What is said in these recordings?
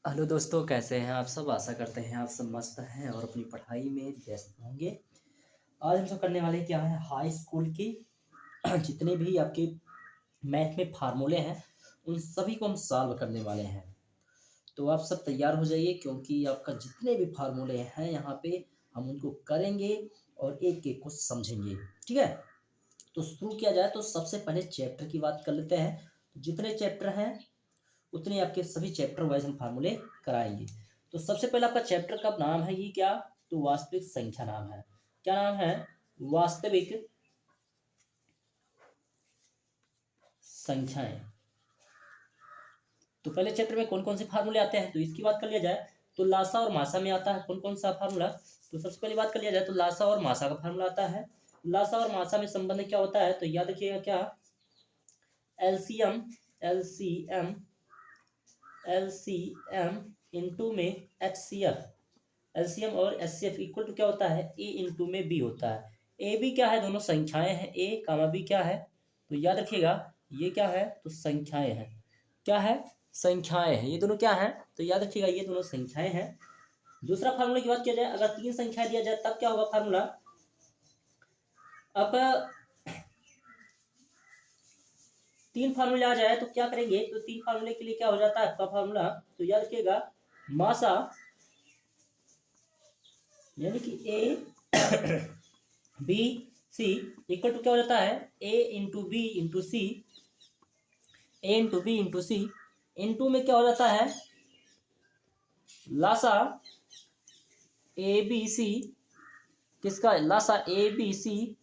Hello दोस्तों, कैसे हैं आप सब। आशा करते हैं आप सब मस्त हैं और अपनी पढ़ाई में व्यस्त होंगे। आज हम सब करने वाले क्या है, हाई स्कूल की जितने भी आपके मैथ में फार्मूले हैं उन सभी को हम सॉल्व करने वाले हैं। तो आप सब तैयार हो जाइए, क्योंकि आपका जितने भी फार्मूले हैं यहाँ पे हम उनको करेंगे और एक एक को समझेंगे। ठीक है, तो शुरू किया जाए तो सबसे पहले चैप्टर की बात कर लेते हैं। तो जितने चैप्टर हैं उतने आपके सभी चैप्टर वाइज हम फार्मूले कराएंगे। तो सबसे पहले आपका चैप्टर का नाम है ये क्या, तो वास्तविक संख्या नाम है। क्या नाम है? वास्तविक संख्याएं। तो पहले चैप्टर में कौन कौन से फार्मूले आते हैं तो इसकी बात कर लिया जाए तो लासा और मासा में आता है कौन कौन सा फार्मूला। तो सबसे पहले बात कर लिया जाए तो लासा और मासा का फार्मूला आता है। लासा और मासा में संबंध क्या होता है तो याद रखिएगा, क्या? एलसीएम एलसीएम एलसीएम इंटू में एचसीएफ। एलसीएम और एचसीएफ इक्वल टू क्या होता है, ए इंटू में बी होता है। ए बी क्या है, दोनों संख्याएं हैं। ए कामा बी क्या है तो याद रखिएगा, ये क्या है तो संख्याएं हैं। क्या है? संख्याएं हैं। ये दोनों क्या है तो याद रखिएगा, ये दोनों संख्याएं हैं। दूसरा फार्मूला की बात किया जाए, अगर तीन संख्या दिया जाए तब क्या होगा फार्मूला आपका। तीन फार्मूले आ जाए तो क्या करेंगे, तो तीन फार्मूले के लिए क्या हो जाता है आपका फार्मूला, तो याद रखिएगा, मासा यानी कि A B C equal to क्या हो जाता है, A into B into C. A into B into C into में क्या हो जाता है, लासा ए बी सी। किसका? लासा ए बी सी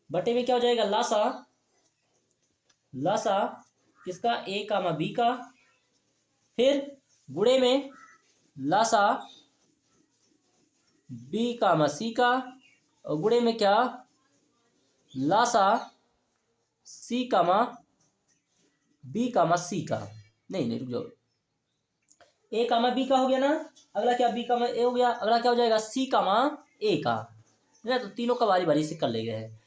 बटे में क्या हो जाएगा, लासा लासा किसका, ए कामा बी का। फिर गुणे में लासा बी कामा सी का, और गुणे में क्या, लासा सी कामा बी कामा सी का। नहीं नहीं, रुक जाओ, ए कामा बी का हो गया ना। अगला क्या, बी कामा ए हो गया। अगला क्या हो जाएगा, सी कामा ए का। ना, तो तीनों का बारी बारी से कर ले गए हैं।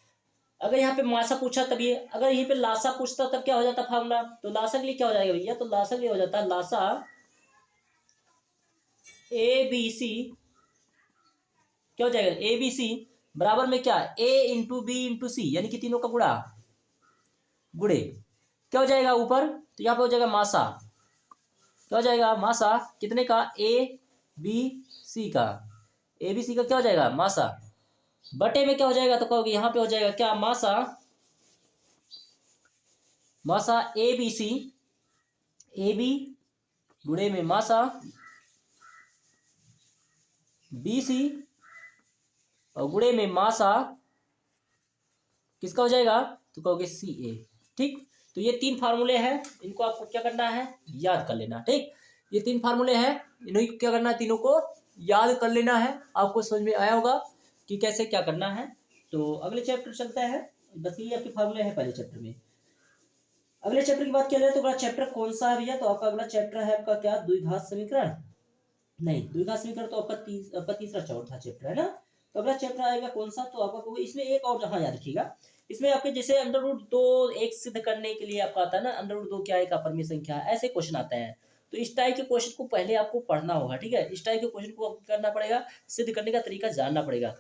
अगर यहाँ पे मासा पूछा तब ये, अगर यहीं पे लासा पूछता तब क्या हो जाता फार्मूला, तो लासा के लिए क्या हो जाएगा भैया, तो लासा के लिए हो जाता है लासा ए बी सी। क्या हो जाएगा, ए बी सी बराबर में क्या, ए इंटू बी इंटू सी, यानी कि तीनों का गुड़े क्या हो जाएगा ऊपर, तो यहाँ पे हो जाएगा मासा। क्या हो जाएगा, मासा कितने का, ए बी सी का। ए बी सी का क्या हो जाएगा, मासा। बटे में क्या हो जाएगा, तो कहोगे यहाँ पे हो जाएगा क्या, मासा मासा ए बी सी। ए बी गुणे में मासा बी सी, और गुणे में मासा किसका हो जाएगा, तो कहोगे सी ए। ठीक, तो ये तीन फार्मूले हैं, इनको आपको क्या करना है, याद कर लेना। ठीक, ये तीन फार्मूले हैं, इन्हें क्या करना है, तीनों को याद कर लेना है। आपको समझ में आया होगा कि कैसे क्या करना है। तो अगले चैप्टर चलते हैं। बस ये आपके फार्मूले हैं पहले चैप्टर में। अगले चैप्टर की बात किया जाए तो अगला चैप्टर कौन सा है भैया, तो आपका अगला चैप्टर है आपका क्या, द्विघात समीकरण। नहीं, द्विघात समीकरण तो आपका तीसरा चौथा चैप्टर है ना। तो अगला चैप्टर आएगा कौन सा, तो आपका इसमें एक और, हाँ याद रखिएगा, इसमें आपके जैसे अंडर रूट दो एक सिद्ध करने के लिए आपका आता है ना, अंडर रूट दो क्या है, एक अपरिमेय संख्या, ऐसे क्वेश्चन आते हैं। तो इस टाइप के क्वेश्चन को पहले आपको पढ़ना होगा। ठीक है, इस टाइप के क्वेश्चन को आपको करना पड़ेगा, सिद्ध करने का तरीका जानना पड़ेगा।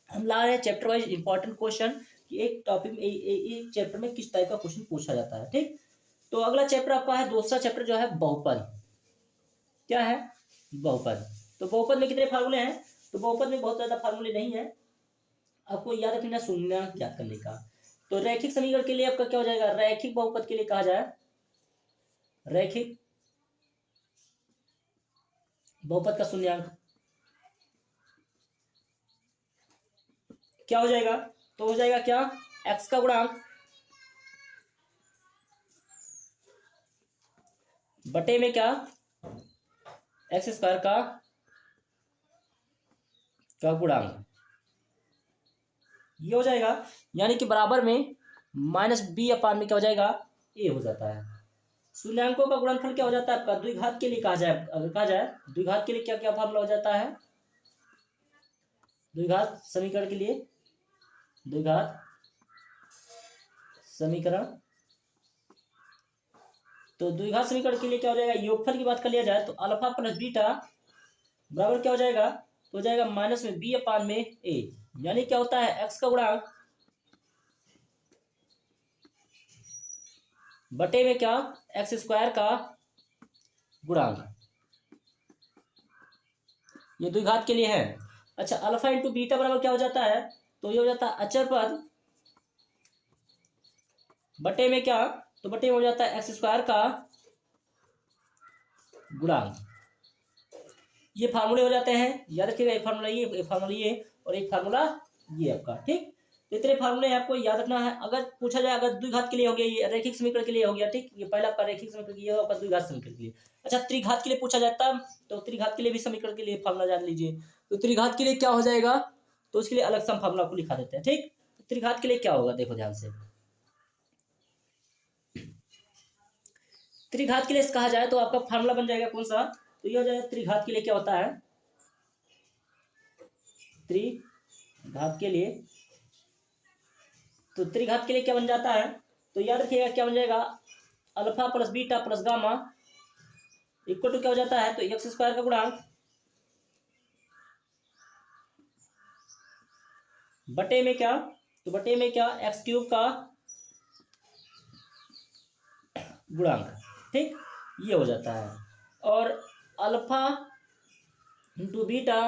हम ला रहे हैं चैप्टर वाइज इंपॉर्टेंट क्वेश्चन कि एक टॉपिक में एक चैप्टर में किस टाइप का क्वेश्चन पूछा जाता है। ठीक, तो अगला चैप्टर आपका है दूसरा चैप्टर जो है बहुपद। क्या है, बहुपद। तो बहुपद में कितने फार्मूले हैं, तो बहुपद में बहुत ज्यादा फार्मूले नहीं है, आपको याद रखना शून्यंक याद करने का। तो रैखिक समीकरण के लिए आपका क्या हो जाएगा, रैखिक बहुपद के लिए कहा जाए, रैखिक बहुपद का शून्यंक क्या हो जाएगा, तो हो जाएगा क्या, एक्स का गुणांक बटे में क्या, एक्स स्क्वायर का गुणांक, ये हो जाएगा। यानी कि बराबर में माइनस बी अपान में क्या हो जाएगा, ए हो जाता है। शून्यंकों का गुणनफल क्या हो जाता है आपका, द्विघात के लिए कहा जाए, अगर कहा जाए द्विघात के लिए क्या क्या फॉर्मूला हो जाता है, द्विघात समीकरण के लिए, द्विघात समीकरण, तो द्विघात समीकरण के लिए क्या हो जाएगा, योगफल की बात कर लिया जाए तो अल्फा प्लस बीटा बराबर क्या हो जाएगा, तो हो जाएगा माइनस में बी अपान में ए, यानी क्या होता है एक्स का गुणांक बटे में क्या एक्स स्क्वायर का गुणांक, ये द्विघात के लिए है। अच्छा, अल्फा इंटू बीटा बराबर क्या हो जाता है, तो ये हो जाता है अचर पद बटे में क्या, तो बटे में हो जाता है एक्स स्क्वायर का गुणांक। ये फार्मूले हो जाते हैं, याद रखिएगा, एक फार्मूला ये, एक फार्मूला ये और एक फार्मूला ये आपका, ठीक। तो इतने फार्मूले आपको याद रखना है। अगर पूछा जाए, अगर द्विघात के लिए हो गया, ये रैखिक समीकरण के लिए हो गया, ठीक, ये पहला आपका रैखिक समीकरण, ये आपका द्विघात समीकरण के लिए। अच्छा, त्रिघात के लिए पूछा जाता है, तो त्रिघात के लिए भी समीकरण के लिए फार्मूला जान लीजिए। तो त्रिघात के लिए क्या हो जाएगा, तो उसके लिए अलग सा फार्मूला आपको लिखा देते हैं, ठीक। त्रिघात के लिए क्या होगा, देखो ध्यान से, त्रिघात के लिए कहा जाए तो आपका फार्मूला बन जाएगा कौन सा, तो ये हो जाएगा त्रिघात के लिए क्या होता है, त्रिघात के लिए, तो त्रिघात के लिए क्या बन जाता है, तो याद रखिएगा क्या बन जाएगा, alpha plus beta plus gamma equal to क्या हो जाता है, तो एक्स स्क्वायर का गुणांक बटे में क्या, तो बटे में क्या एक्स क्यूब का गुणांक, ठीक, ये हो जाता है। और alpha into beta,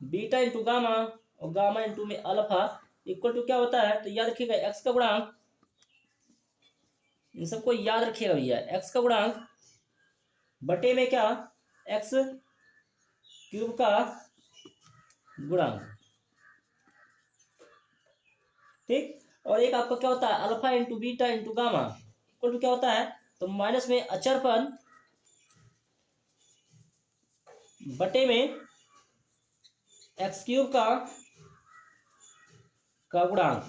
beta into gamma और गामा इंटू में अल्फा इक्वल टू क्या होता है, तो याद रखिएगा एक्स का गुणांक, इन सबको याद रखिएगा भैया, एक्स का गुणांक बटे में क्या एक्स क्यूब का गुणांक, ठीक। और एक आपका क्या होता है alpha into beta into gamma equal to क्या होता है, तो माइनस में अचर पद बटे में एक्स क्यूब का गुणांक,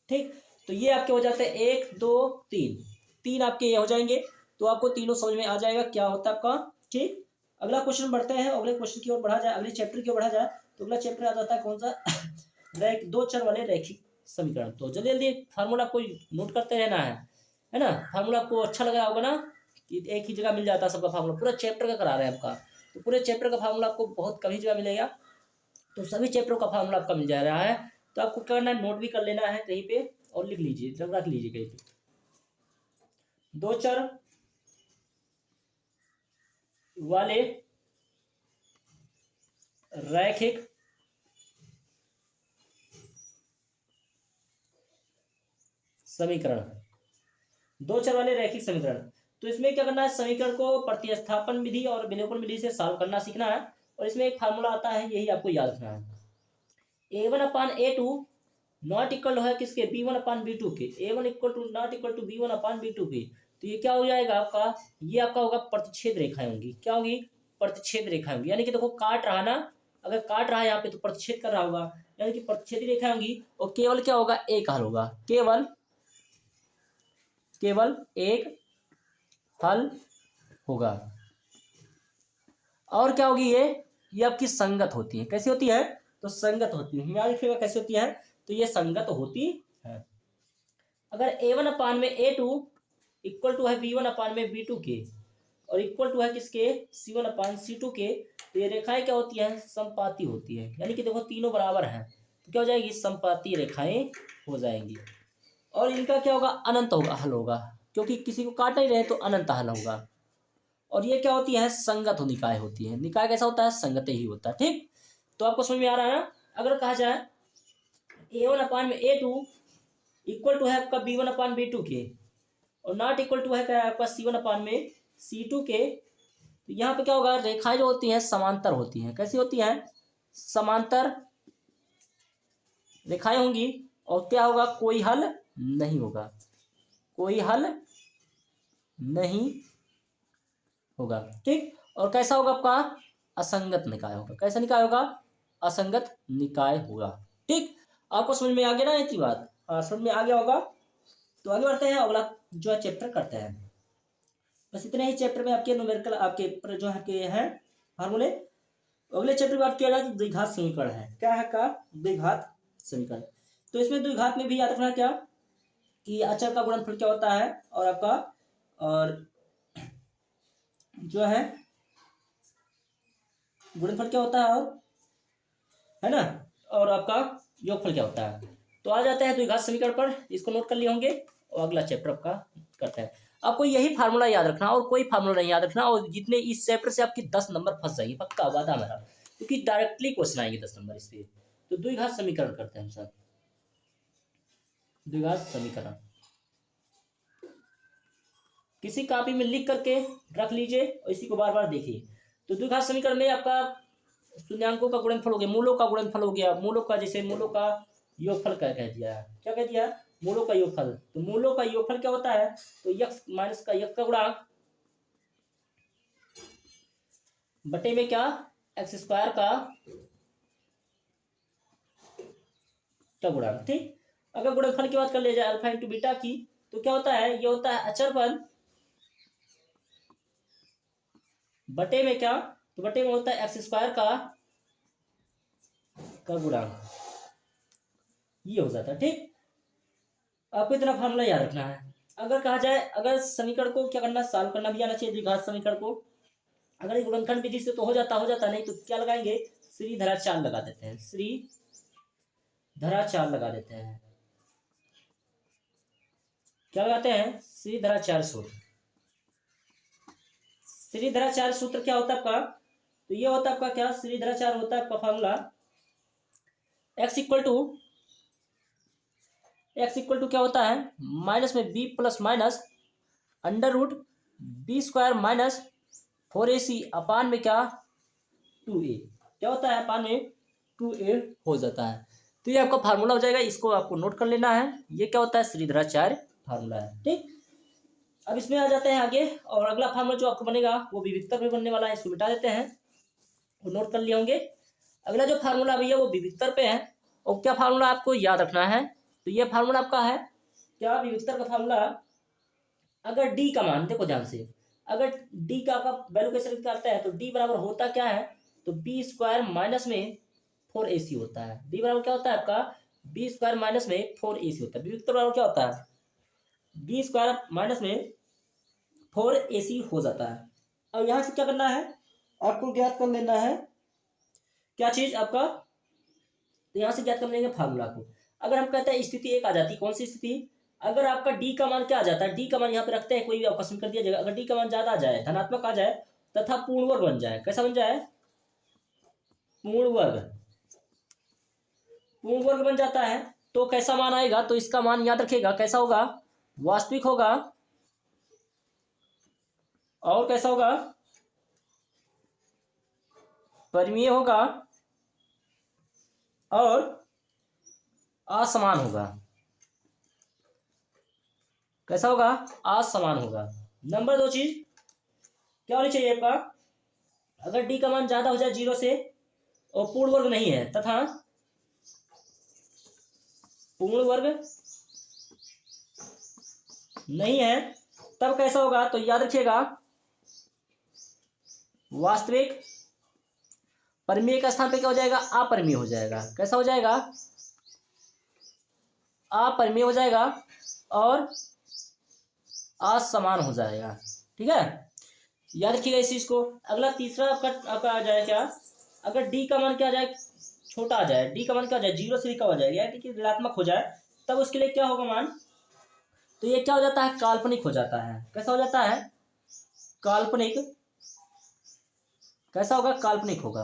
ठीक। तो ये आपके हो जाते हैं 1 2 3, तीन आपके ये हो जाएंगे, तो आपको तीनों समझ में आ जाएगा क्या होता है आपका, ठीक। अगला क्वेश्चन बढ़ते हैं, अगले क्वेश्चन की ओर बढ़ा जाए, अगले चैप्टर की ओर बढ़ा जाए, तो अगला चैप्टर आ जाता है कौन सा दो चर वाले रैखिक समीकरण। तो जल्दी जल्दी फार्मूला को नोट करते रहना है ना। फार्मूला आपको अच्छा लग रहा होगा ना, कि एक ही जगह मिल जाता है सबका फार्मूला, पूरा चैप्टर का करा रहे हैं आपका, तो पूरे चैप्टर का फार्मूला आपको बहुत कम ही जगह मिलेगा, तो सभी चैप्टरों का फार्मूला आपका मिल जा रहा है। तो आपको क्या करना है, नोट भी कर लेना है कहीं पे और लिख लीजिए, रख लीजिए कहीं पे। दो चर वाले रैखिक समीकरण, दो चर वाले रैखिक समीकरण, तो इसमें क्या करना है, समीकरण को प्रतिस्थापन विधि और विलोपन विधि से सॉल्व करना सीखना है। और इसमें एक फार्मूला आता है, यही आपको याद रखना है, A1/A2 नॉट इक्वल है किसके, B1/B2 के, A1 equal to not equal to B1/B2 के। तो ये क्या हो जाएगा आपका, ये आपका होगा प्रतिच्छेद रेखाएं होंगी, क्या होगी, प्रतिच्छेद रेखाएं होंगी, यानी कि देखो काट रहा ना, अगर काट रहा है यहाँ पे तो प्रतिच्छेद कर रहा होगा, यानी कि प्रतिच्छेदी रेखाएं होंगी। और केवल क्या होगा, एक हल होगा, केवल एक हल होगा। और क्या होगी, ये आपकी संगत होती है, कैसी होती है, तो संगत होती है, याद रखिएगा कैसी होती है, तो ये संगत होती है। अगर A1/A2 इक्वल टू है B1/B2 के और इक्वल टू है किसके, C1/C2 के, तो ये रेखाएं क्या होती हैं, समपाती होती है, यानी कि देखो तीनों बराबर हैं, तो क्या हो जाएगी, समपाती रेखाएं हो जाएंगी। और इनका क्या होगा, अनंत होगा, हल होगा, क्योंकि किसी को काट नहीं रहे तो अनंत हल होगा। और ये क्या होती है, संगत निकाय होती है, निकाय कैसा होता है, संगत ही होता है, ठीक। तो आपको समझ में आ रहा है ना। अगर कहा जाए A1/A2 इक्वल टू है आपका B1/B2 के और नॉट इक्वल टू है क्या आपका C1/C2 के, तो यहाँ पे क्या होगा, रेखाएं जो होती हैं समांतर होती हैं, कैसी होती हैं, समांतर रेखाएं होंगी। और क्या होगा, कोई हल नहीं होगा, कोई हल नहीं होगा, ठीक। और कैसा होगा आपका, असंगत निकाय होगा, कैसा निकाय होगा, असंगत निकाय होगा, ठीक। आपको समझ में आ गया ना इतनी बात, समझ में आ गया होगा। तो आगे बढ़ते हैं, अगला जो है चैप्टर करते हैं। बस इतने ही चैप्टर में आपके न्यूमेरिकल आपके जो है के हैं फार्मूले। अगले चैप्टर में बात किया जाए तो द्विघात समीकरण है, क्या है का, द्विघात समीकरण। तो इसमें द्विघात में भी याद रखना क्या, कि अचर का गुणनफल क्या होता है और आपका और जो है गुणनफल क्या होता है, और है ना, और आपका योगफल क्या होता है। तो आ जाते हैं द्विघात समीकरण पर, इसको नोट कर लिए होंगे और अगला चैप्टर आपका करते हैं। आपको यही फार्मूला याद रखना और कोई फार्मूला नहीं याद रखना, और जितने इस चैप्टर से आपकी 10 नंबर फंस जाएंगे, पक्का वादा मेरा, क्योंकि डायरेक्टली क्वेश्चन आएंगे 10 नंबर इस पे। तो द्विघात समीकरण करते हैं हम सब। द्विघात समीकरण किसी कॉपी में लिख करके रख लीजिए और इसी को बार बार देखिए। तो द्विघात समीकरण में आपका शून्यांकों का गुणनफल हो गया, मूलों का गुणनफल हो गया, मूलों का जैसे मूलों का योगफल क्या कह दिया है, क्या कह दिया, मूलों का योगफल। तो मूलों का योगफल क्या होता है, तो यक्स माइनस का यक्स का गुणांक बटे में क्या, एक्स स्क्वायर का गुणांक। ठीक, अगर गुणनफल की बात कर लिया जाए अल्फा इंटू बीटा की, तो क्या होता है, ये होता है अचर पद बटे में क्या, तो बटे में होता है एक्स स्क्वायर का गुणांक, ये हो जाता है। ठीक, आपको इतना फार्मूला याद रखना है। अगर कहा जाए, अगर समीकरण को क्या करना, सॉल्व करना भी आना चाहिए द्विघात समीकरण को। अगर गुणनखंड विधि से तो हो जाता नहीं तो क्या लगाएंगे, श्री धराचार लगा देते हैं, श्री धराचार लगा देते हैं। क्या लगाते हैं, श्री धराचार सूत्र। श्री धराचार सूत्र क्या होता है आपका, तो ये होता है आपका क्या, श्री धराचार होता है आपका फार्मूला x इक्वल टू क्या होता है, माइनस में b plus minus under root B square minus 4ac upon में क्या 2a, क्या होता है अपान में 2a हो जाता है। तो ये आपका फार्मूला हो जाएगा, इसको आपको नोट कर लेना है। ये क्या होता है, श्रीधराचार्य फार्मूला है। ठीक, अब इसमें आ जाते हैं आगे, और अगला फार्मूला जो आपको बनेगा वो विविधतर पे बनने वाला है, इसको मिटा देते हैं, वो नोट कर लिए होंगे। अगला जो फार्मूला भैया वो विविधतर पे है, और क्या फार्मूला आपको याद रखना है, तो ये फार्मूला आपका है क्या, विविधतर का फार्मूला। अगर डी का मान, देखो ध्यान से, अगर डी का आपका वैल्यू कैसे निकालते हैं, तो डी बराबर होता क्या है, तो बी स्क्वायर माइनस में 4ac होता है। डी बराबर क्या होता है आपका, बी स्क्वायर माइनस में 4ac होता है। विविधतर बराबर क्या होता है, बी स्क्वायर माइनस में 4ac हो जाता है। अब यहां से क्या करना है, आपको ज्ञात कर लेना है क्या चीज आपका, तो यहां से ज्ञात कर लेंगे फार्मूला को। अगर हम कहते हैं स्थिति एक आ जाती, कौन सी स्थिति, अगर आपका डी का मान क्या आ जाता है, डी का मान यहाँ पे रखते हैं, कोई भी अवकलन कर दिया जाएगा, अगर डी का मान ज्यादा आ जाए, धनात्मक आ जाए तथा पूर्ण वर्ग बन जाए, कैसा बन जाए, पूर्ण वर्ग, पूर्ण वर्ग बन जाता है, तो कैसा मान आएगा, तो इसका मान याद रखिएगा कैसा होगा, वास्तविक होगा, और कैसा होगा, परिमेय होगा, और असमान होगा। कैसा होगा, असमान होगा। नंबर 2 चीज क्या होनी चाहिए आपका, अगर डी का मान ज्यादा हो जाए 0 से और पूर्ण वर्ग नहीं है, तथा पूर्ण वर्ग नहीं है, तब कैसा होगा, तो याद रखिएगा वास्तविक, परिमेय का स्थान पे क्या हो जाएगा, अपरिमेय हो जाएगा। कैसा हो जाएगा, अपरिमेय हो जाएगा और असमान हो जाएगा। ठीक है, याद रखिएगा इस चीज को। अगला तीसरा आपका आ जाए क्या, अगर डी का मान क्या आ जाए, छोटा आ जाए, डी का मान क्या आ जाए, 0 से कम हो जाए, यानी कि ऋणात्मक हो जाए, तब उसके लिए क्या होगा मान, तो ये क्या हो जाता है, काल्पनिक हो जाता है। कैसा हो जाता है, काल्पनिक, कैसा होगा, काल्पनिक होगा।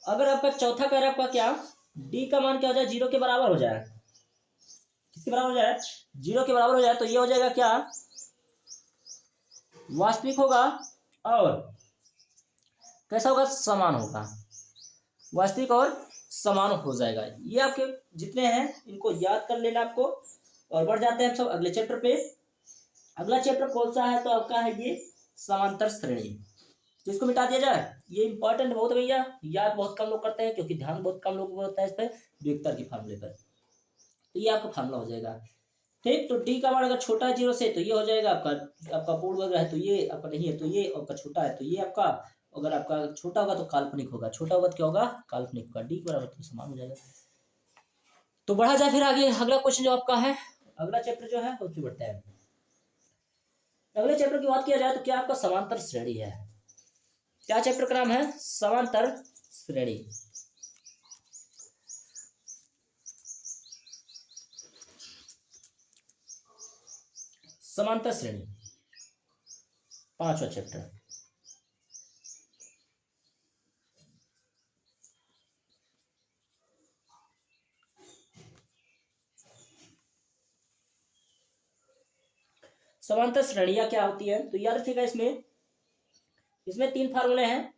अगर आपका चौथा कह रहा है आपका क्या, डी का मान क्या हो जाए, 0 के बराबर हो जाए, किसके बराबर हो जाए, 0 के बराबर हो जाए, तो ये हो जाएगा क्या, वास्तविक होगा, और कैसा होगा, समान होगा, वास्तविक और समान हो जाएगा। ये आपके जितने हैं इनको याद कर लेना आपको, और बढ़ जाते हैं हम सब अगले चैप्टर पे। अगला चैप्टर कौन सा है, तो आपका है ये समांतर श्रेणी, जिसको मिटा दिया जाए। ये इंपॉर्टेंट बहुत है भैया, याद बहुत कम लोग करते हैं, क्योंकि ध्यान बहुत कम लोगों को होता है इस पर, विविधता के फार्मूले पर। तो ये आपका फार्मूला हो जाएगा। ठीक, तो डी का मान अगर छोटा है 0 से, तो ये हो जाएगा आपका पूर्ण वर्ग है, तो ये आपका नहीं है, तो ये आपका छोटा है, तो ये आपका, अगर आपका छोटा होगा तो काल्पनिक होगा, छोटा होगा तो क्या होगा, काल्पनिक होगा, डी के बराबर तो समान हो जाएगा। तो बढ़ा जाए फिर आगे, अगला क्वेश्चन जो आपका है, अगला चैप्टर जो है उसमें बढ़ता है। अगले चैप्टर की बात किया जाए तो क्या आपका समांतर श्रेणी है। क्या चैप्टर का नाम है? समांतर श्रेणी। समांतर श्रेणी 5वां चैप्टर। समांतर श्रेणियां क्या होती है तो याद रखिएगा, इसमें 3 फार्मूले हैं।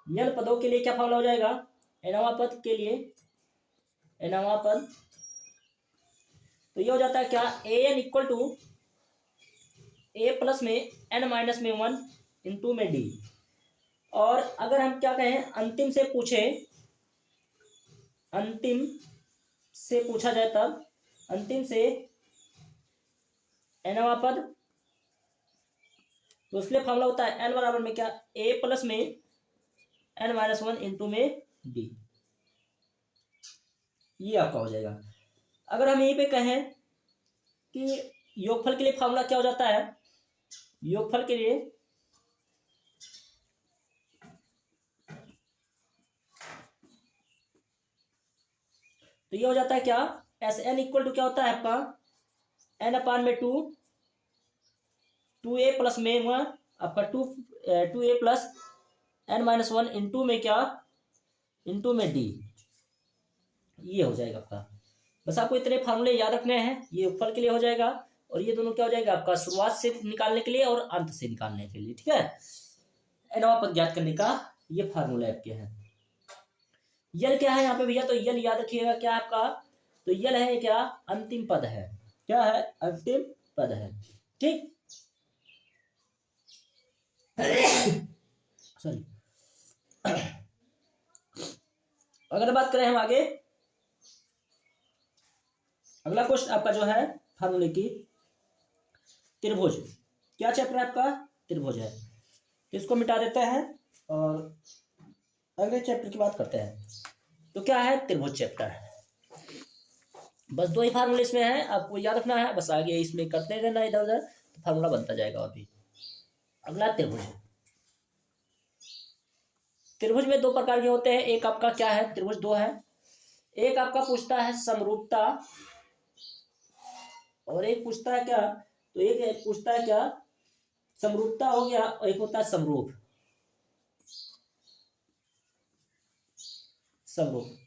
n पदों के लिए क्या फार्मूला हो जाएगा? nवां पद के लिए nवां पद तो ये हो जाता है क्या? an equal to a plus में n माइनस में 1 इंटू में d। और अगर हम क्या कहें, अंतिम से पूछा जाए तब अंतिम से nवां पद तो उसके लिए फार्मूला होता है n बराबर में क्या? a प्लस में n माइनस 1 इंटू में d। ये आपका हो जाएगा। अगर हम यहीं पे कहें कि योगफल के लिए फार्मूला क्या हो जाता है? योगफल के लिए तो ये हो जाता है क्या? एस एन इक्वल टू क्या होता है आपका? एन अपान में 2a प्लस में आपका 2a plus n minus 1 into में क्या? इंटू में d। ये हो जाएगा आपका। बस आपको इतने फार्मूले याद रखने हैं। ये योगफल के लिए हो जाएगा और ये दोनों क्या हो जाएगा आपका? शुरुआत से निकालने के लिए और अंत से निकालने के लिए। ठीक है, nवां पद ज्ञात करने का ये फार्मूला आपके हैं। यल क्या है यहाँ पे भैया? तो यल याद रखिएगा क्या आपका? तो यल है क्या? अंतिम पद है। क्या है? अंतिम पद है। ठीक सॉरी। अगर बात करें हम आगे, अगला क्वेश्चन आपका जो है फार्मूले की त्रिभुज। क्या चैप्टर आपका? त्रिभुज है। इसको मिटा देते हैं और अगले चैप्टर की बात करते हैं। तो क्या है? त्रिभुज चैप्टर। बस 2 ही फार्मूले इसमें है, आपको याद रखना है। बस आगे इसमें करते रहना इधर उधर, तो फार्मूला बनता जाएगा। और भी अगला त्रिभुज। त्रिभुज में 2 प्रकार के होते हैं। एक आपका क्या है? त्रिभुज 2 है। एक आपका पूछता है समरूपता और एक पूछता है क्या? तो एक पूछता है क्या? समरूपता हो गया और एक होता है समरूप। समरूप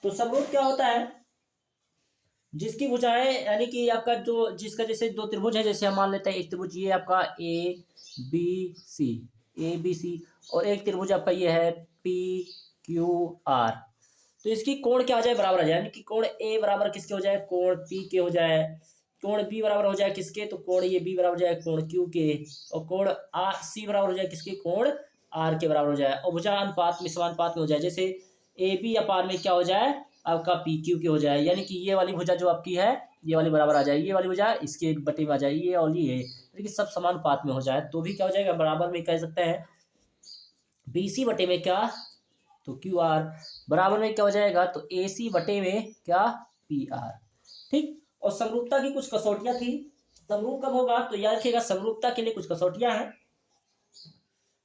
तो समरूप क्या होता है? जिसकी भुजाएं यानी कि आपका जो जिसका जैसे 2 त्रिभुज है, जैसे हम मान लेते हैं एक त्रिभुज ये आपका ए बी सी और एक त्रिभुज आपका ये है पी क्यू आर। तो इसकी कोण क्या हो जाए? बराबर आ जाए, यानी कि कोण ए बराबर किसके हो जाए? कोण पी के हो जाए। कोण बी बराबर हो जाए किसके? तो कोण ये बी बराबर हो जाए कोण क्यू के। और कोण आर सी बराबर हो जाए किसके? कोण आर के बराबर हो जाए। और भुजा अनुपात में समानुपात में हो जाए, जैसे ए बी अपान में क्या हो जाए? आपका पी क्यू के हो जाए। यानी कि ये वाली भुजा जो आपकी है ये वाली बराबर आ जाए, ये वाली भुजा इसके बटे में आ जाए, ये और ये, यानी कि सब समानुपात में हो जाए तो भी क्या हो जाएगा? बराबर में कह सकते हैं बी सी बटे में क्या? तो क्यू आर। बराबर में क्या हो जाएगा? तो ए सी बटे में क्या? P R. ठीक। और समरूपता की कुछ कसौटियां थी। समरूप कब होगा? तो याद रखिएगा समरूपता के लिए कुछ कसौटियां हैं।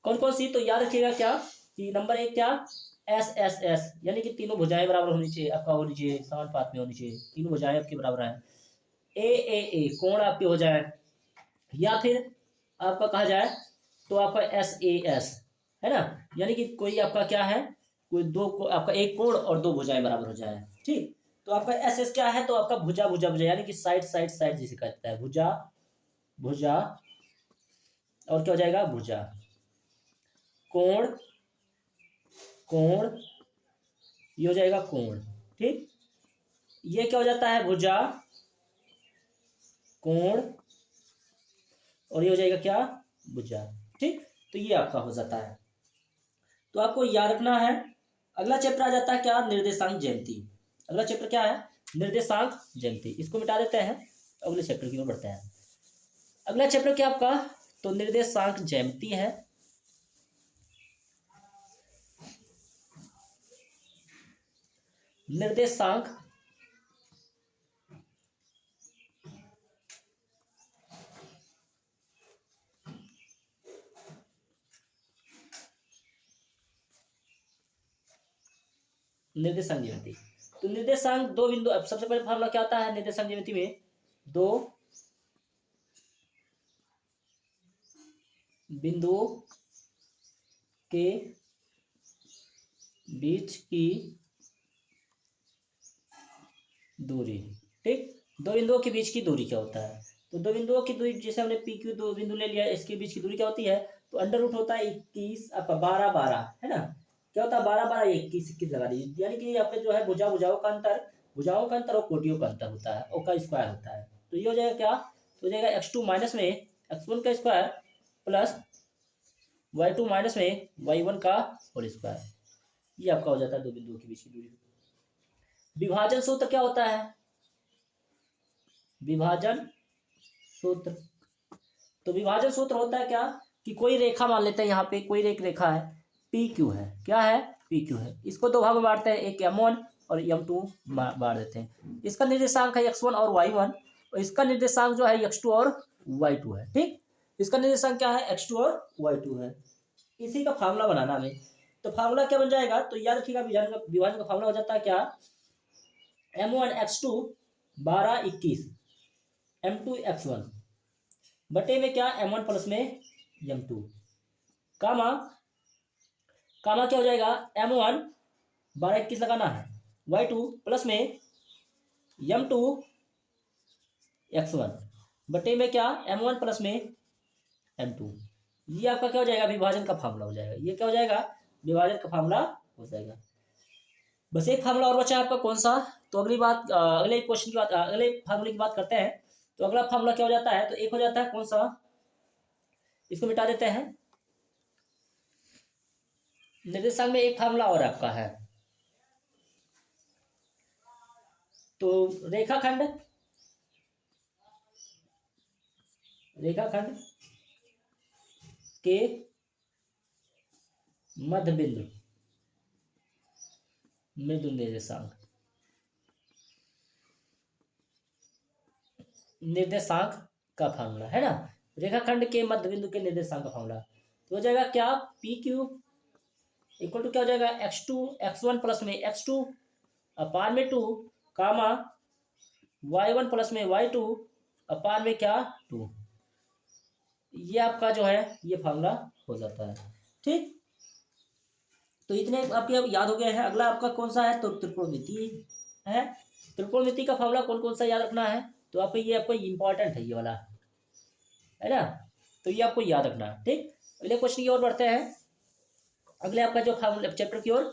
कौन कौन सी? तो याद रखिएगा क्या कि नंबर 1 क्या? एस एस एस, यानी कि तीनों भुजाएं बराबर होनी चाहिए, आपका होनी चाहिए समानुपात में होनी चाहिए, तीनों भुजाएं आपकी बराबर है। ए कोण आपके हो जाए, या फिर आपका कहा जाए तो आपका एस ए एस है ना, यानी कि कोई आपका क्या है? कोई आपका एक कोण और 2 भुजाएं बराबर हो जाए। ठीक। तो आपका एस एस क्या है? तो आपका भुजा भुजा भुजा, यानी कि साइड साइड साइड जिसे कहता है, भुजा भुजा। और क्या हो जाएगा? भुजा। कोण कोण ये हो जाएगा कोण। ठीक। ये क्या हो जाता है? भुजा कोण और ये हो जाएगा क्या? भुजा। ठीक। तो ये आपका हो जाता है। तो आपको याद रखना है। अगला चैप्टर आ जाता है क्या? निर्देशांक ज्यामिति। अगला चैप्टर क्या है? निर्देशांक ज्यामिति। इसको मिटा देते हैं, अगले चैप्टर की ओर बढ़ते हैं। अगला चैप्टर क्या आपका? तो निर्देशांक ज्यामिति है। निर्देशांक निर्देशांक ज्यामिति। तो निर्देशांक दो बिंदु, अब सबसे पहले फार्मूला क्या होता है निर्देशांक ज्यामिति में, दो बिंदुओं के बीच की दूरी। ठीक, दो बिंदुओं के बीच की दूरी क्या होता है, तो दो बिंदुओं की दूरी, जैसे हमने पी क्यू दो बिंदु ले लिया, इसके बीच की दूरी क्या होती है, तो अंडर रूट होता है 21 आपका 12 12, है ना, क्या होता है 12 12 21 21 लगा दीजिए, यानी कि आपके जो है भुजाओं का अंतर, भुजाओं का अंतर और कोटियों का अंतर होता है, ओ का स्क्वायर होता है। तो ये हो जाएगा क्या, तो हो जाएगा x2 माइनस में x1 का स्क्वायर प्लस y2 माइनस में y1 का होल स्क्वायर। ये आपका हो जाता है दो बिंदुओं के बीच की दूरी। विभाजन सूत्र क्या होता है, विभाजन सूत्र, तो विभाजन सूत्र होता है क्या, कि कोई रेखा मान लेते हैं, यहाँ पे कोई एक रेखा है पी क्यू है, क्या है पी क्यू है, इसको दो भाग में बांटते हैं, एक m1 और m2 बांट देते हैं। इसका निर्देशांक है x1 और y1, और इसका निर्देशांक जो है x2 और y2 है। ठीक, इसका निर्देशांक क्या है x2 और y2 है। इसी का फार्मूला बनाना हमें, तो फार्मूला क्या बन जाएगा, तो याद रखिएगा विभाजन का फार्मूला हो जाता है क्या, m1 x2 12 21 m2 x1 बटे में क्या m1 प्लस में m2 कामा कामा क्या हो जाएगा m1 12 21 लगाना है, y2 प्लस में m2 x1 बटे में क्या m1 प्लस में m2। ये आपका क्या हो जाएगा, विभाजन का फार्मूला हो जाएगा। ये क्या हो जाएगा, विभाजन का फार्मूला हो जाएगा। बस एक फार्मूला और बचा है आपका, कौन सा, तो अगली बात अगले क्वेश्चन की बात, अगले फार्मूले की बात करते हैं। तो अगला फार्मूला क्या हो जाता है, तो एक हो जाता है कौन सा, इसको मिटा देते हैं। निर्देशांक में एक फार्मूला और आपका है, तो रेखाखंड रेखाखंड के मध्य बिंदु मृदु निर्देशांक, निर्देशांक का फार्मूला है ना, रेखाखंड के मध्य बिंदु के निर्देशांक का फार्मूला, तो हो जाएगा क्या, पी क्यू इक्वल टू क्या हो जाएगा x2 x1 प्लस में x2 अपान में 2 कामा y1 प्लस में y2 अपान में क्या 2। ये आपका जो है ये फार्मूला हो जाता है। ठीक, तो इतने आपके अब याद हो गए हैं। अगला आपका कौन सा है, तो त्रिकोणमिति है। त्रिकोणमिति का फार्मूला कौन कौन सा याद रखना है, तो आपको ये आपको इंपॉर्टेंट है ये वाला, है ना, तो ये आपको याद रखना। ठीक, अगले क्वेश्चन की ओर बढ़ते हैं, अगले आपका जो फार्मूला चैप्टर की ओर।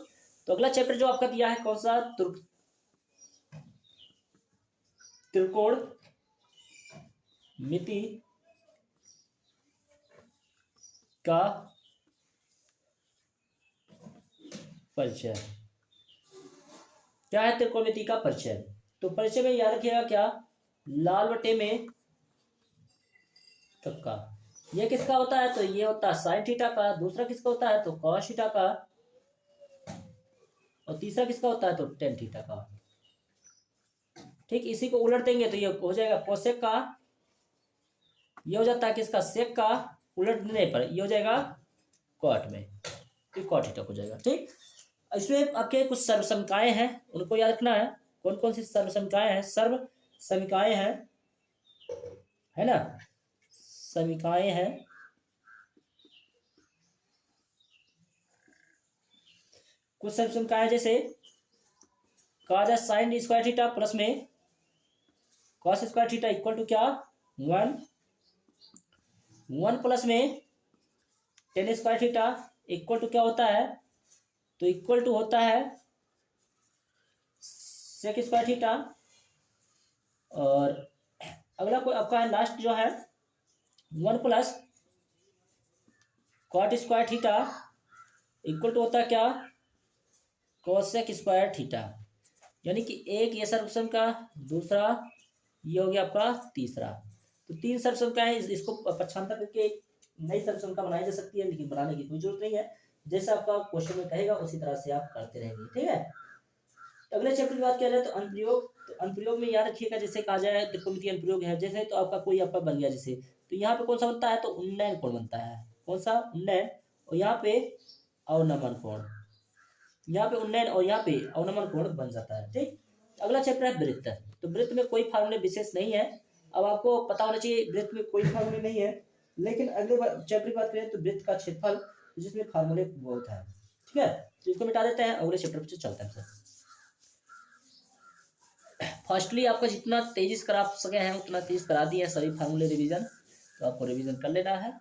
तो अगला चैप्टर जो आपका दिया है कौन सा, त्रिकोण मिति का परिचय। क्या है त्रिकोणमिति का परिचय, तो परिचय में याद रखिएगा क्या, लाल बटे में कक्का। ये किसका होता है, तो ये होता है साइन थीटा का, दूसरा किसका होता है, तो कॉस थीटा का, और तीसरा किसका होता है, तो टेन थीटा का। ठीक, इसी को उलट देंगे तो ये हो जाएगा कोसेक का, ये हो जाता है किसका सेक का, उलटने पर ये हो जाएगा कॉट में, तो कॉट थीटा हो जाएगा। ठीक, इसमें आपके कुछ सर्वसमीकाएं हैं, उनको याद रखना है। कौन कौन सी सर्वसमीकाएं हैं, सर्व समीकाएं हैं, है ना, समीकाएं हैं, कुछ सर्वसमीकाएं जैसे cos sine square theta plus में cos square theta equal to क्या 1 1 प्लस में tan square theta equal to क्या होता है, तो इक्वल टू होता है सेक स्क्वायर थीटा। और अगला कोई आपका है लास्ट जो है 1 plus cot square theta equal to होता है क्या कोसेक स्क्वायर थीटा। यानी कि एक ये सर्वसम का, दूसरा ये हो गया आपका तीसरा, तो तीन सर्वसम का है। इसको पक्षांतर करके नई सर्वसम का बनाई जा सकती है, लेकिन बनाने की कोई जरूरत नहीं है, जैसे आपका क्वेश्चन में कहेगा उसी तरह से आप करते रहेंगे। ठीक है, तो अगले चैप्टर की बात किया जाए तो अनुप्रयोग, तो अनुप्रयोग में याद रखिएगा जैसे कहा जाए त्रिकोणमितीय अनुप्रयोग है, जैसे तो आपका कोई आपका बन गया जैसे, तो यहाँ पे कौन सा बनता है, तो उन्नयन कोण बनता है, कौन सा उन्नयन, और यहाँ पे अवनमन कोण। यहाँ पे उन्नयन और यहाँ पे अवनमन कोण बन जाता है। ठीक, अगला चैप्टर है वृत्त। तो वृत्त में कोई फार्मूले विशेष नहीं है। अब आपको पता होना चाहिए वृत्त में कोई फार्मूले नहीं है, लेकिन अगले चैप्टर की बात करें तो वृत्त का क्षेत्रफल, जिसमें फार्मूले बहुत है। ठीक है, तो इसको मिटा देते हैं, अगले चैप्टर पर चलते हैं सर। फर्स्टली आपका जितना तेजी से करा सके हैं उतना तेज करा दिए हैं सभी फार्मूले रिवीजन, तो आपको रिवीजन कर लेना है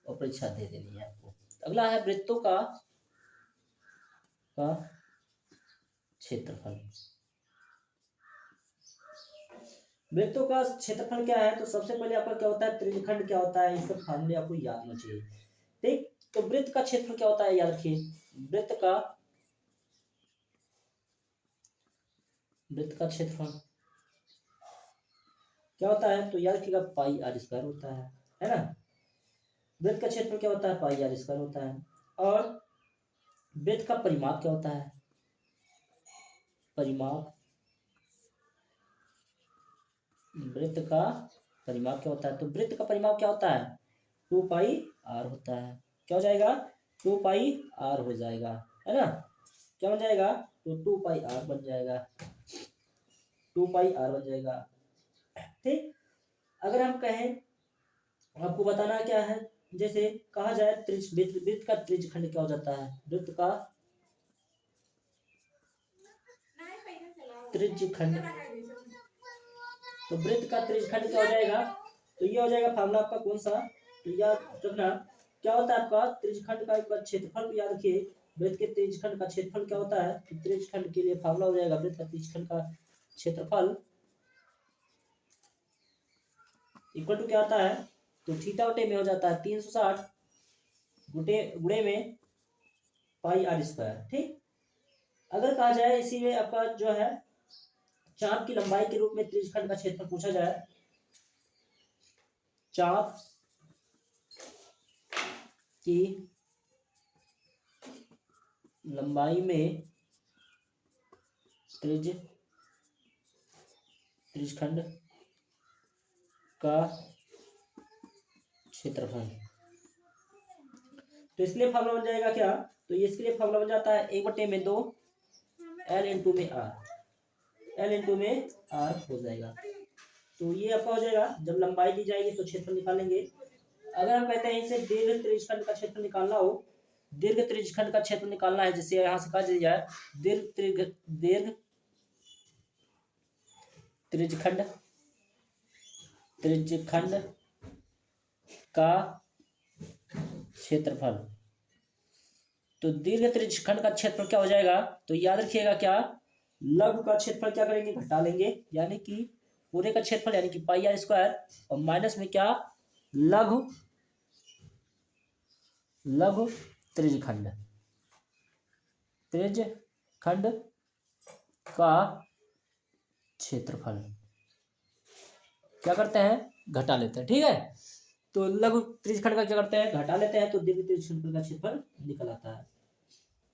और परीक्षा दे देनी है आपको। अगला है वृत्तों का क्षेत्रफल। वृत्तों का क्षेत्रफल क्या है, तो सबसे पहले आपका क्या होता है, त्रिज्यखंड क्या होता है, ये सब फार्मूले आपको याद होना चाहिए। ठीक, तो वृत्त का क्षेत्रफल क्या होता है, याद रखिए। वृत्त का क्षेत्रफल क्या होता है, तो याद रखिएगा पाई आर स्क्वायर होता है ना। वृत्त का क्षेत्रफल क्या होता है, पाई आर स्क्वायर होता है। और वृत्त का परिमाप क्या होता है, परिमाप, वृत्त का परिमाप क्या होता है, तो वृत्त का परिमाप क्या होता है, 2 पाई आर होता है। क्या हो जाएगा, 2 पाई आर हो जाएगा, है ना। क्या बन जाएगा, तो 2 पाई आर बन जाएगा, 2 पाई आर बन जाएगा। ठीक, अगर हम कहें, आपको बताना क्या है, जैसे कहा जाए वृत्त का त्रिज्यखंड क्या हो जाता है, वृत्त का त्रिज्यखंड, तो वृत्त का त्रिज्यखंड क्या हो जाएगा, तो ये हो जाएगा फार्मूला आपका कौन सा, तो याद रखना क्या होता है आपका त्रिज्यखंड का क्षेत्रफल को याद रखिए। वृत्त के त्रिज्यखंड का क्षेत्रफल क्या होता है, तो त्रिज्यखंड के लिए फार्मूला हो जाएगा वृत्त का त्रिज्यखंड का क्षेत्रफल इक्वल टू क्या आता है, तो थीटा बटे में हो जाता है 360 गुणे में पाई आर स्क्वायर। ठीक, अगर कहा जाए इसी में आपका जो है चाप की लंबाई के रूप में त्रिज्यखंड का क्षेत्रफल पूछा जाए, चाप की लंबाई में त्रिज्यखंड का क्षेत्रफल, तो इसलिए फार्मूला बन जाएगा क्या, तो ये इसके लिए फार्मूला बन जाता है 1/2 एल इंटू में आर, एल इंटू में आर हो जाएगा। तो ये आपका हो जाएगा, जब लंबाई दी जाएगी तो क्षेत्रफल निकालेंगे। अगर हम कहते हैं इसे दीर्घ त्रिज्यखंड का क्षेत्रफल निकालना हो, दीर्घ त्रिज्यखंड का क्षेत्रफल निकालना है, जिससे यहाँ से कहा जाए दीर्घ त्रिज्यखंड का क्षेत्रफल, तो दीर्घ त्रिज्यखंड का क्षेत्रफल क्या हो जाएगा, तो याद रखिएगा क्या, लघु का क्षेत्रफल क्या करेंगे, घटा लेंगे, यानी कि पूरे का क्षेत्रफल यानी कि पाई आर स्क्वायर, और माइनस में क्या, लघु त्रिज्यखंड का क्षेत्रफल क्या करते हैं, घटा लेते हैं। ठीक है, तो लघु त्रिज्यखंड का क्या करते हैं, घटा लेते हैं, तो दीर्घ त्रिज्यखंड का क्षेत्रफल निकल आता है।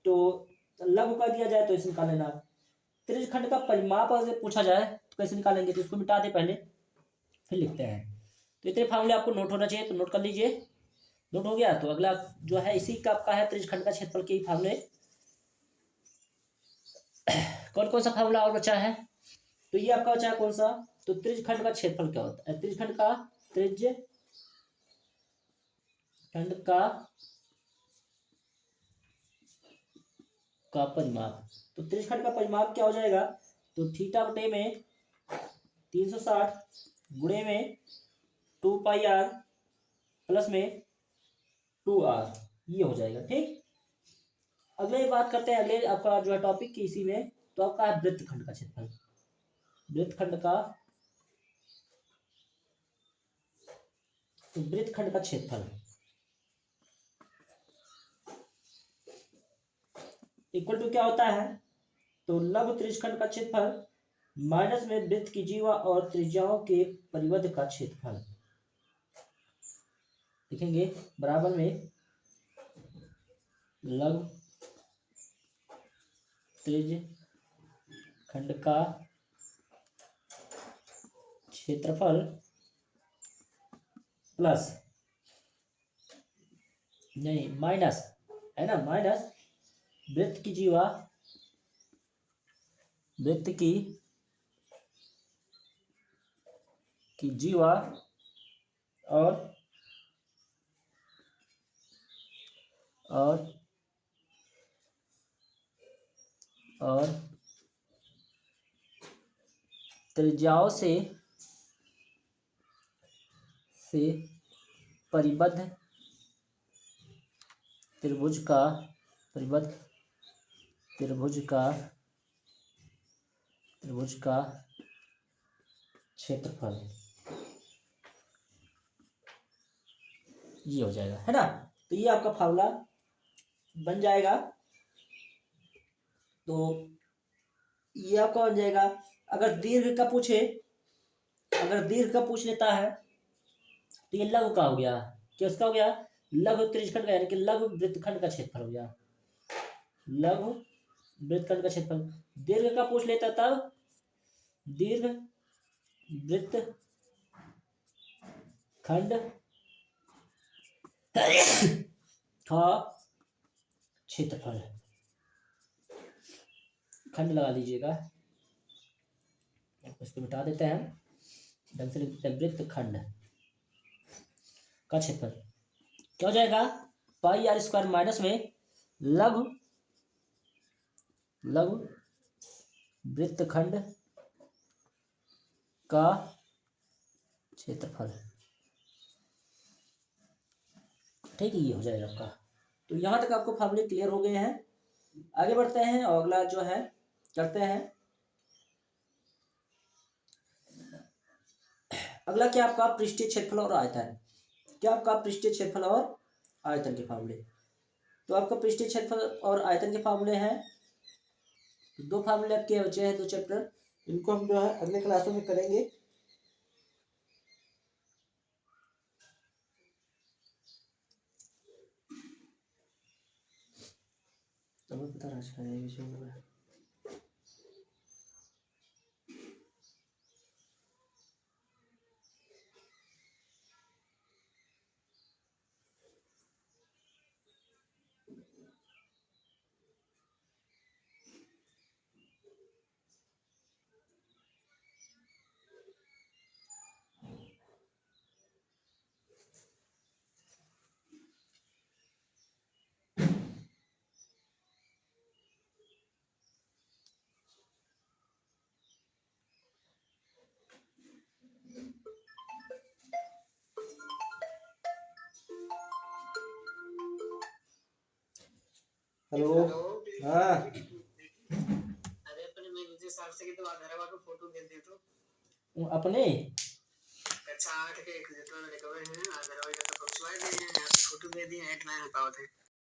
तो लघु का दिया जाए तो इसे निकाल लेना। त्रिज्यखंड का परिमाप अगर पूछा जाए तो कैसे निकालेंगे, तो इसको मिटा दे पहले, फिर लिखते हैं। तो इतने फार्मूले आपको नोट होना चाहिए, तो नोट कर लीजिए। नोट हो गया, तो अगला जो है इसी का आपका है त्रिज्यखंड का क्षेत्रफल के फार्मूले। कौन कौन सा फार्मूला और बचा है, तो ये आपका बचा है कौन सा, तो त्रिज्यखंड का क्षेत्रफल क्या होता है, त्रिज्यखंड का परिमाप, तो त्रिज्यखंड का परिमाप क्या हो जाएगा, तो थीटा बटे में 360 गुणे में 2 पाई आर प्लस में 2r, ये हो जाएगा। ठीक, अगले बात करते हैं, अगले आपका जो है टॉपिक की इसी में, तो आपका है वृत्तखंड का क्षेत्रफल। वृत्तखंड का क्षेत्रफल इक्वल टू क्या होता है, तो लघु त्रिज्यखंड का क्षेत्रफल माइनस में वृत्त की जीवा और त्रिज्याओं के परिबद्ध का क्षेत्रफल, लिखेंगे बराबर में लघु त्रिज्यखंड का क्षेत्रफल प्लस, नहीं माइनस है ना, माइनस वृत्त की जीवा, वृत्त की जीवा और त्रिज्याओं से परिबद्ध त्रिभुज का क्षेत्रफल, ये हो जाएगा, है ना। तो ये आपका फार्मूला बन जाएगा। तो ये आपका बन जाएगा। अगर दीर्घ का पूछ लेता है तो ये लघु का हो गया, किसका हो गया, लघु त्रिज्यखंड का, यानी कि लघु वृत्तखंड का क्षेत्रफल हो गया, लघु वृत्तखंड का क्षेत्रफल। दीर्घ का पूछ लेता तब दीर्घ वृत्तखंड का क्षेत्रफल, खंड लगा लीजिएगा, इसको मिटा देते हैं, ढंग से लिखते हैं, वृत्तखंड का क्षेत्रफल क्या हो जाएगा, पाई आर स्क्वायर माइनस में लघु वृत्तखंड का क्षेत्रफल। ठीक है, ये हो जाएगा आपका। तो यहां तक आपको फार्मूले क्लियर हो गए हैं। आगे बढ़ते हैं और अगला जो है करते हैं। अगला क्या आपका पृष्ठीय क्षेत्रफल और आयतन, क्या आपका पृष्ठीय क्षेत्रफल और आयतन के फार्मूले। तो आपका पृष्ठीय क्षेत्रफल और आयतन के फार्मूले हैं, तो 2 फार्मूले आपके बचे हैं, 2 चैप्टर, इनको हम जो है अगले क्लासों में करेंगे। तो पता रहा हेलो, हाँ, अरे अपने मैं मुझे हिसाब से कि तो आधार कार्ड को फोटो दे दे तो अपने अच्छा 8 के एक जितना रिकवर है आधार कार्ड का तो पहुंचवा दिए हैं, फोटो दे दिए 8 9 होता है।